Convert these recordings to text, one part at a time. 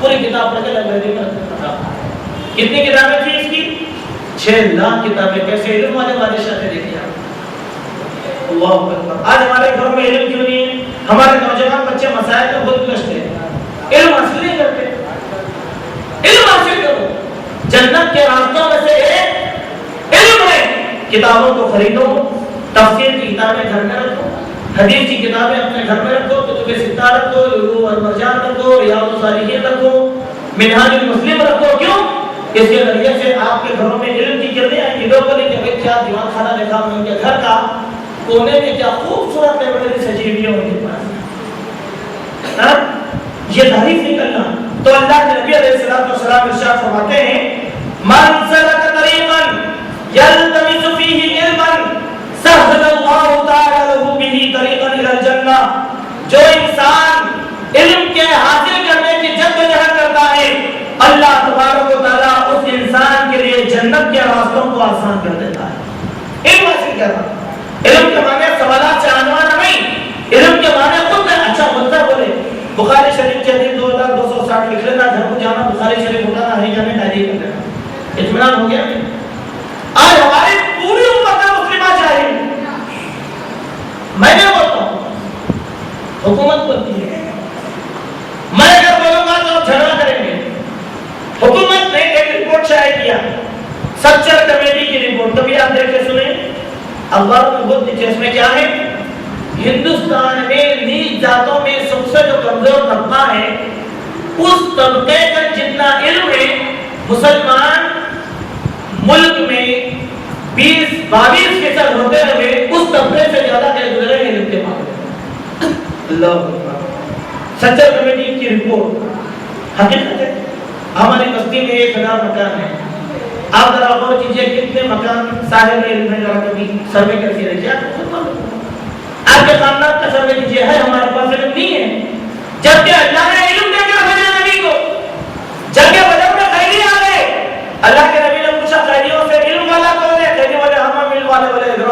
پوری کتاب پڑھ کے لائبریری میں رکھا. کتنی کتابیں تھیں اس کی؟ 6 لاکھ کتابیں. کیسے علم والے بادشاہ تھے دیکھیے آپ. اللہ اکبر. آج ہمارے گھروں میں علم کیوں نہیں ہے؟ ہمارے نوجوان بچے مسائل میں خود گشتے ہیں، علم حاصل نہیں کرتے. علم حاصل کرو. جنت کے راستوں میں سے ایک علم ہے. کتابوں کو خریدو، تفسیر کی کتابیں گھر میں رکھو، حدیث کی کتابیں اپنے گھر میں رکھو، کتب ستہ رکھو، لؤلؤ والمرجان رکھو، ریاض الصالحین رکھو، منہاج المسلم رکھو. کیوں؟ اس کے ذریعے سے آپ کے گھروں میں علم کی کرنیں آئیں گی. لوگوں نے کہ کیا دیوان خانہ دیکھا ہم نے ان کے گھر کا، کونے میں کیا خوبصورت لائبریری سجی ہوئی ہے ان کے پاس. یہ تعریف نہیں کرنا. تو اللہ کے نبی علیہ الصلوۃ والسلام ارشاد فرماتے ہیں من سلک طریقا یلتمس فیہ علما سہل اللہ تعالی له بہ طریقا الی الجنہ. جو انسان علم کے حاصل کرنے کی جدوجہد کرتا ہے اللہ تبارک و تعالیٰ اس انسان کے لیے جنت کے راستوں کو آسان کر دیتا ہے. علم حاصل کرنا. علم کے معنی سوالات سے آنوانا نہیں. علم کے معنی خود میں اچھا بولتا بولے بخاری شریف کے حدیث 2260 لکھ لینا، گھر کو جانا بخاری شریف اٹھانا، نہیں جانے ڈائری کر لینا. اطمینان ہو گیا. آج ہماری پوری امت مسلمہ جاہل. میں نے بولتا ہوں حکومت بولتی ہے، میں اگر بولوں گا تو جھگڑا کریں گے. حکومت نے ایک رپورٹ شائع کیا، سچر کمیٹی کی رپورٹ. کبھی آپ دیکھ کے سنیں اخبار میں بہت نیچے. اس میں کیا ہے؟ ہندوستان میں نیچ ذاتوں میں سب سے جو کمزور طبقہ ہے اس طبقے کا جتنا علم ہے مسلمان ملک میں 20-22% ہوتے ہوئے اس طبقے سے زیادہ کے گزرے ہیں علم کے معاملے. اللہ سچر کمیٹی کی رپورٹ حقیقت ہے. ہماری بستی میں 1000 مکان ہے. آپ ذرا غور کیجئے کتنے مکان صاحب علم ہے. ذرا کبھی سروے کر کے دیکھیے آپ کے خاندان کا سروے کیجئے. ہے ہمارے پاس علم نہیں ہے. جبکہ اللہ نے علم دے کر بھیجا نبی کو. جنگ بدر میں قیدی آ گئے. اللہ کے نبی نے پوچھا قیدیوں سے علم والا کون ہے؟ قیدی والے ہم علم والے بولے ادھر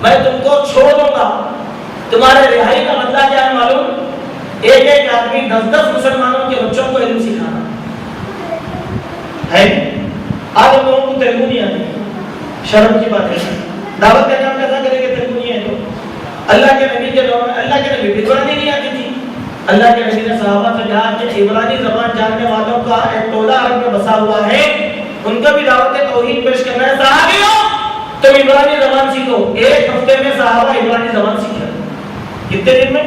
میں تم کو چھوڑ دوں گا. تمہارے رہائی کا مطلب کیا ہے معلوم؟ ایک آدمی 10 مسلمانوں کے بچوں کو علم سکھانا ہے. آج ہم لوگوں کو تیلگو نہیں آتی، شرم کی بات ہے. دعوت کا کام کیسا کریں گے تیلگو نہیں ہے تو؟ اللہ کے نبی کے دور میں اللہ کے نبی عبرانی نہیں آتی تھی. اللہ کے نبی نے صحابہ سے کہا کہ عبرانی زبان جاننے والوں کا ایک ٹولہ عرب میں بسا ہوا ہے، ان کا بھی دعوت توحید پیش کرنا ہے. صحابیوں تم عبرانی زبان سیکھو. 1 ہفتے میں صحابہ عبرانی زبان سیکھے. کتنے دن میں؟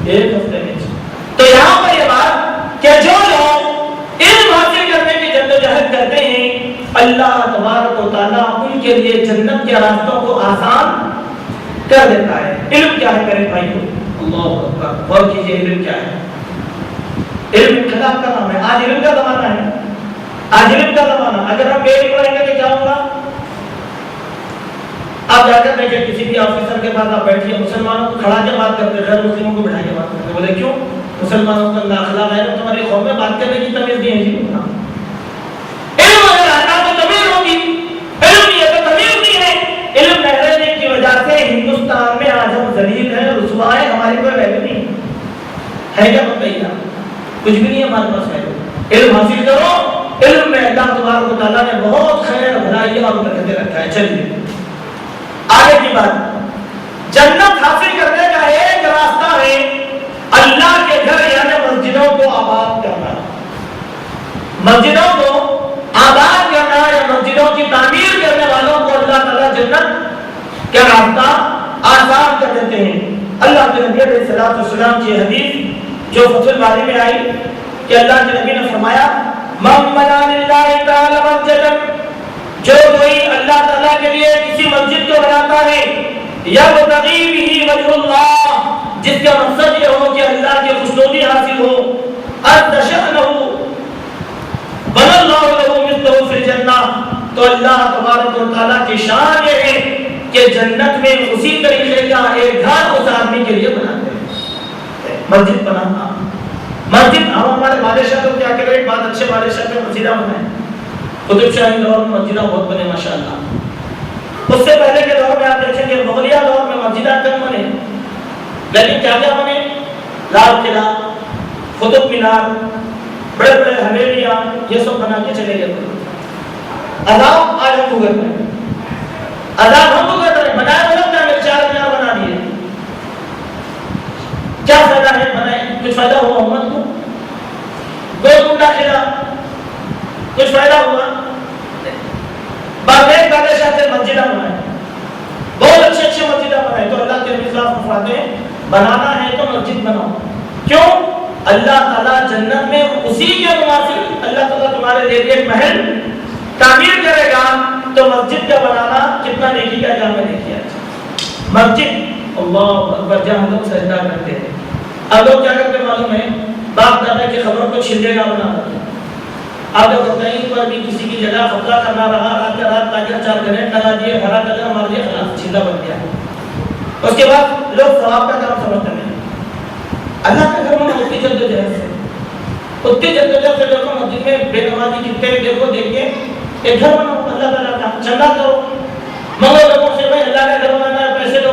1 ہفتے میں. تو یہاں پر یہ بات کہ جو لوگ علم حاصل کرنے کی جدوجہد کرتے ہیں اللہ تبارک و تعالیٰ ان کے لیے جنت کے راستوں کو آسان کر دیتا ہے. علم کیا ہے میرے بھائیو؟ اللہ اکبر. غور کیجئے علم کیا ہے. علم خلاف کا نام ہے. آج علم کا زمانہ ہے. آج علم کا زمانہ. اگر ہم بے علم رہیں گے تو کیا ہوگا؟ آپ جا کر دیکھیں کسی بھی آفیسر کے پاس آپ بیٹھیے، مسلمانوں کو کھڑا کے بات کرتے، غیر مسلموں کو بٹھا کے بات کرتے. بولے کیوں؟ مسلمانوں کا اللہ اخلاق ہے. تمہاری قوم میں بات کرنے کی تمیز نہیں ہے جی. علم اگر آتا تو تمیز ہوگی. علم نہیں ہے تو تمیز نہیں ہے. علم نہ رہنے کی وجہ سے ہندوستان میں آج ہم ذلیل ہیں، رسوا ہیں، ہماری کوئی ویلیو نہیں ہے. کیا بتائیے آپ؟ کچھ بھی نہیں ہے ہمارے پاس ویلیو. علم حاصل کرو. علم میں اللہ تبارک و تعالیٰ نے بہت خیر بھلائی اور برکتیں رکھا ہے. چلیے آگے کی بات. جنت حاصل کرنے کا ایک راستہ ہے اللہ کے گھر یعنی مسجدوں کو آباد کرنا. مسجدوں کو آباد کرنا یا مسجدوں کی تعمیر کرنے والوں کو اللہ تعالیٰ جنت کا راستہ آسان کر دیتے ہیں. اللہ کے نبی علیہ الصلوۃ والسلام کی حدیث جو فتح الباری میں آئی کہ اللہ کے نبی نے فرمایا من بنا للہ تعالی مسجدا، جو کوئی اللہ تعالیٰ کے لیے کسی مسجد کو بناتا ہے یبتغی بہ وجہ اللہ، جس کا مقصد یہ ہو کہ اللہ کی خوشنودی حاصل ہو، عز شأنہ بنى اللہ له مثلہ فی الجنہ، تو اللہ تبارک و تعالیٰ کی شان یہ ہے کہ جنت میں اسی طریقے کا ایک گھر اس آدمی کے لیے بناتے ہیں. مسجد بنانا. مسجد ہم ہمارے بادشاہ کو کیا کرے؟ ایک بات اچھے بادشاہ کے مسجدہ بنائیں. قطب شاہی دور میں مسجدہ بہت بنے ماشاءاللہ. اس سے پہلے کے دور میں آپ دیکھیں گے مغلیہ دور میں مسجدہ کم بنے، لیکن کیا کیا بنے؟ لال قلعہ، قطب مینار، بڑے یہ سب بنا کے چلے گئے. عذاب آج ہم بھگت رہے ہیں, عذاب ہم بھگت رہے ہیں. بنائے وہ لوگ نے 4 مینار بنا دیے. کیا فائدہ ہے بنائے؟ کچھ فائدہ ہوا امت کو؟ گول کنڈا کھیلا, کچھ فائدہ ہوا؟ بادشاہ بادشاہ سے مسجدیں بنائے, بہت اچھے اچھے مسجدیں بنائے. تو اللہ کے نبی صلی اللہ علیہ وسلم فرماتے ہیں بنانا ہے تو مسجد بناؤ. کیوں؟ اللہ تعالیٰ جنت میں اسی کے مناسب اللہ تعالیٰ تمہارے لیے ایک محل تعمیر کرے گا. تو مسجد کا بنانا کتنا نیکی کا کام ہے. دیکھیے مسجد اللہ اکبر جہاں لوگ سجدہ کرتے ہیں. اب لوگ کیا کرتے معلوم ہے؟ باپ دادا کی خبر کو چھلے گا بنانا. اب جب کہیں پر بھی کسی کی جگہ خطرہ کرنا رہا, رات کا رات تاکہ 4 گھنٹے لگا دیے, ہرا کلر مار دیا, خلاص چھلا بن گیا. اس کے بعد لوگ ثواب کا کام سمجھتے ہیں. اللہ کے گھر میں اتنی جدوجہد سے, اتنی جدوجہد سے دیکھو مسجد میں بے نمازی کتنے دیکھو, دیکھ کے ایک گھر بناؤ اللہ تعالیٰ کا, چندہ کرو, منگو لوگوں سے بھائی اللہ کا گھر بنانا ہے, پیسے دو,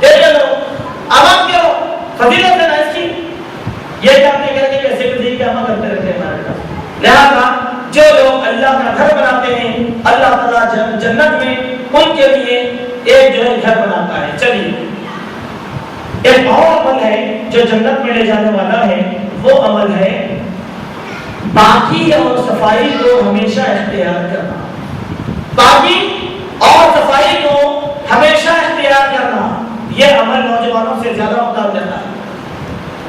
دے دو, آباد کرو, فضیلت ہے نا اس کی. یہ کام نہیں کر کے پیسے بھی کام کرتے رہتے ہیں ہمارے پاس. لہذا جو لوگ اللہ کا گھر بناتے ہیں اللہ تعالیٰ جنت میں ان کے لیے ایک جو ہے گھر بناتا ہے. چلیے ایک اور عمل ہے جو جنت میں لے جانے والا ہے, وہ عمل ہے پاکی اور صفائی کو ہمیشہ اختیار کرنا. پاکی اور صفائی کو ہمیشہ اختیار کرنا, یہ عمل نوجوانوں سے زیادہ مقدار دیتا ہے.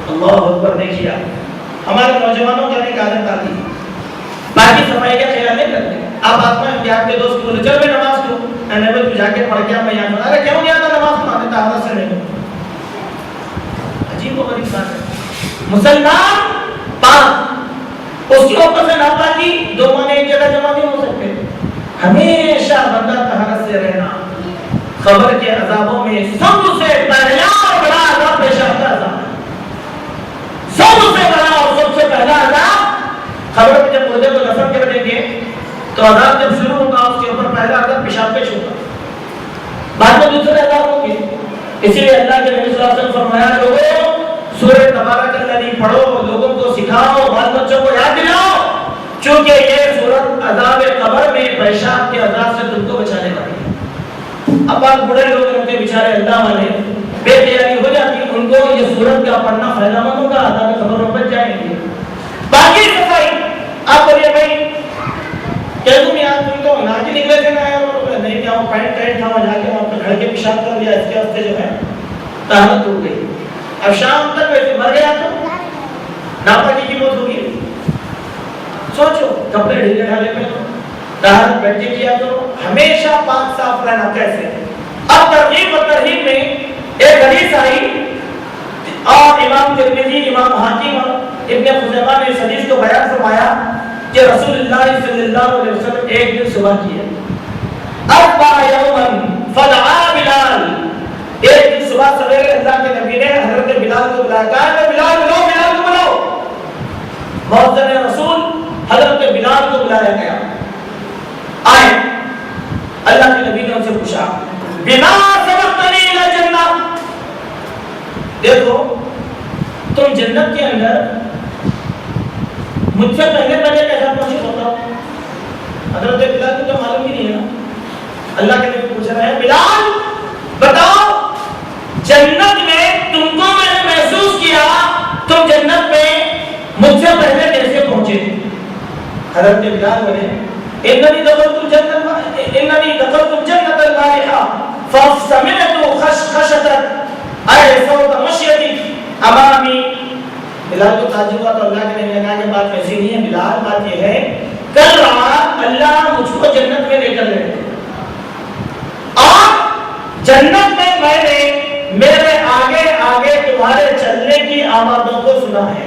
اللہ اکبر. دیکھیے ہمارے نوجوانوں کا ایک عادت آتی ہے باقی صفائی کا خیال نہیں کرتے. آپ آسمان میں آپ کے دوست بولے چل میں نماز کو, میں نے جا کے پڑھ کے میں یہاں بتا رہا کیوں گیا تھا نماز پڑھانے طہارت سے نہیں. عجیب و غریب بات ہے. مسلمان پاک, اس کے اوپر سے ناپاکی دو معنی ایک جگہ جمع نہیں ہو سکتے. ہمیشہ بندہ طہارت سے رہنا. قبر کے عذابوں میں سب سے پہلا اور بڑا عذاب پیشاب کا عذاب ہے. سب سے بڑا اور سب سے پہلا عذاب قبر میں جب مردے کو دفن کر دیں گے تو عذاب جب شروع ہوگا اس کے اوپر پہلا عذاب پیشاب پیش ہوگا, بعد میں دوسرے عذاب ہوں گے. اسی لیے اللہ کے نبی صلی اللہ علیہ وسلم فرمایا لوگوں سورہ تبارک الذی پڑھو, لوگوں کو سکھاؤ, بال بچوں کو یاد دلاؤ, چونکہ یہ سورت عذاب قبر میں پیشاب کے عذاب سے تم کو بچانے والی ہے. اب آپ بڑے لوگ ہوتے بیچارے اللہ والے بے تیاری ہو جاتی, ان کو یہ سورت کا پڑھنا فائدہ مند ہوگا, عذاب قبر میں بچ جائیں گے. باقی صفائی آپ بولیے بھائی کہہ دوں یار تم تو ناچ نکلے تھے نا یار, نہیں کیا وہ پینٹ ٹائٹ تھا, وہاں جا کے وہاں پہ گھر کے پیشاب کر دیا, اس کے واسطے جو ہے طہارت ٹوٹ گئی. اب شام تک ویسے مر گیا تو ناپاکی کی موت ہوگی. سوچو کپڑے ڈھیلے ڈھالے پہ طہارت بیٹھ کے کیا کرو, ہمیشہ پاک صاف رہنا. کیسے؟ اب ترغیب و ترہیب میں ایک حدیث آئی اور امام ترمذی, امام حاکم اور ابن خزیمہ نے اس حدیث کو بیان فرمایا کہ رسول اللہ صلی اللہ علیہ وسلم ایک دن صبح کی ہے اربع یوما فدعا بلال, ایک دن صبح سویرے اللہ کے نبی نے حضرت بلال کو بلایا, کہا بلال بلاؤ, بلال کو بلاؤ. مؤذن رسول حضرت بلال کو بلایا گیا, آئے. اللہ کے نبی نے ان سے پوچھا بما سبقتنی الی الجنہ, دیکھو تم جنت کے اندر مجھ سے پہلے کیسا پہنچے ہوتا. حضرت بلال کو تو معلوم ہی نہیں ہے نا. اللہ کے نبی پوچھ رہے ہیں بلال بتاؤ جنت میں تم کو میں نے محسوس کیا, تم جنت میں مجھ سے پہلے کیسے پہنچے. حضرت بلال بولے اننی دخلت الجنة البارحة فسمعت خشخشة اے صوت مشیتی امامی. بلال کو تعجب ہوا تو اللہ کے نبی نے کہا کہ بات ایسی نہیں ہے بلال, بات یہ ہے کل رات اللہ مجھ کو جنت میں لے کر گئے اور جنت میں نے میرے آگے آگے تمہارے چلنے کی آوازوں کو سنا ہے.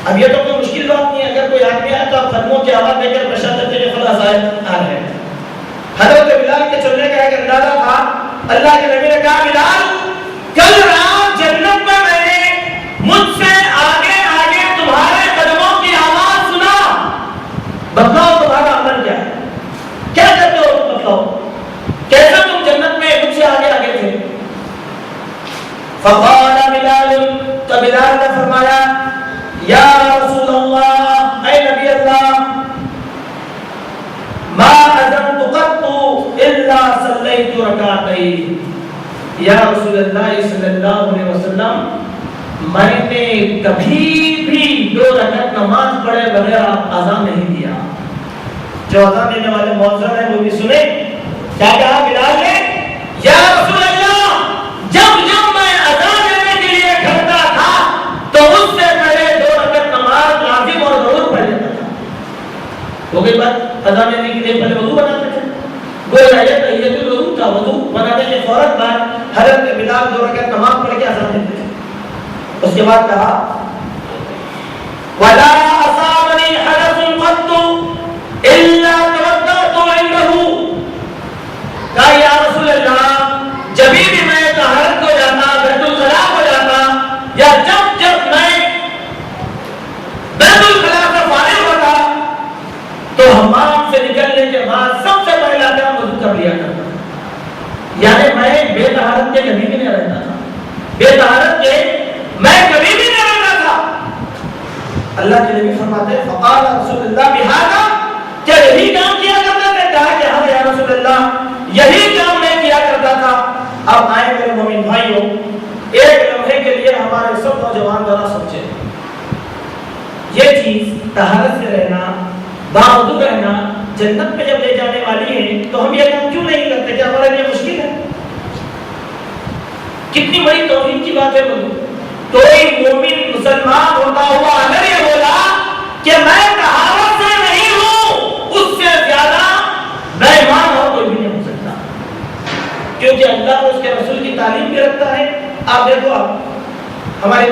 اب یہ تو کوئی مشکل بات نہیں ہے, اگر کوئی آدمی آئے تو آپ قدموں کی آواز دے کر پریشان کرتے کہ خدا صاحب آ رہے ہیں. حضرت بلال کے چلنے کا ایک اندازہ تھا. اللہ کے نبی نے کہا بلال کل رات جنت میں نے مجھ سے آگے آگے تمہارے قدموں کی آواز سنا, بتلاؤ تمہارا عمل کیا ہے, کیا کرتے ہو, بتلاؤ کیسے تم جنت میں مجھ سے آگے آگے تھے. فقال بلال, تو بلال نے فرمایا یا رسول اللہ, اے نبی وسلم میں نے کبھی بھی 2 رکعت نماز پڑھے بغیر اذان نہیں دیا. جو اذان دینے والے مؤذن ہیں وہ بھی سنیں. کیا کہا بلال نے؟ یا رسول اللہ جب میں اذان دینے کے لیے کھڑتا تھا تو اس سے پہلے 2 رکعت نماز لازم اور ضرور پڑھ لیتا تھا. ہو گئی بات. اذان دینے کے لیے پہلے وضو بناتے تھے. گویا یہ تحیۃ الوضو تھا. وضو بنانے کے فوراً بعد حضرت بلال 2 رکعت نماز پڑھ کے اذان دیتے تھے. اس کے بعد کہا وَلَا أَصَابَنِي حَدَثٌ قَطُّ إِلَّا تَوَضَّأْتُ عِنْدَهُ. کہا یا رسول اللہ جبھی بھی میں طہارت کو جاتا بیت الخلاء کو جاتا یا جب میں بیت الخلاء سے فارغ ہوتا تو حمام سے نکلنے کے بعد سب سے پہلا کام وضو کر لیا کرتا. یعنی میں بے طہارت کے کبھی بھی نہیں رہتا تھا. بے طہارت کے میں کبھی بھی نہیں رہتا تھا. اللہ کے نبی فرماتے ہیں فقال رسول اللہ بہذا. کیا یہی کام کیا کرتے تھے؟ کہا کہ ہاں یا رسول اللہ یہی کام میں کیا کرتا تھا. اب آئے میرے مومن بھائیوں ایک لمحے کے لیے ہمارے سب نوجوان ذرا سوچیں. یہ چیز طہارت سے رہنا باوضو رہنا جنت میں جب لے جانے والی ہے تو ہم یہ کام کیوں نہیں کرتے؟ کیا ہمارے لیے مشکل ہے؟ کتنی بڑی توحید کی بات ہے. کوئی مومن مسلمان ہوتا ہوا اگر یہ بولا کہ میں طہارت سے نہیں ہوں اس سے زیادہ بے ایمان اور کوئی بھی نہیں ہو سکتا. کیونکہ اللہ اس کے رسول کی تعلیم بھی رکھتا ہے. آپ دیکھو آپ ہمارے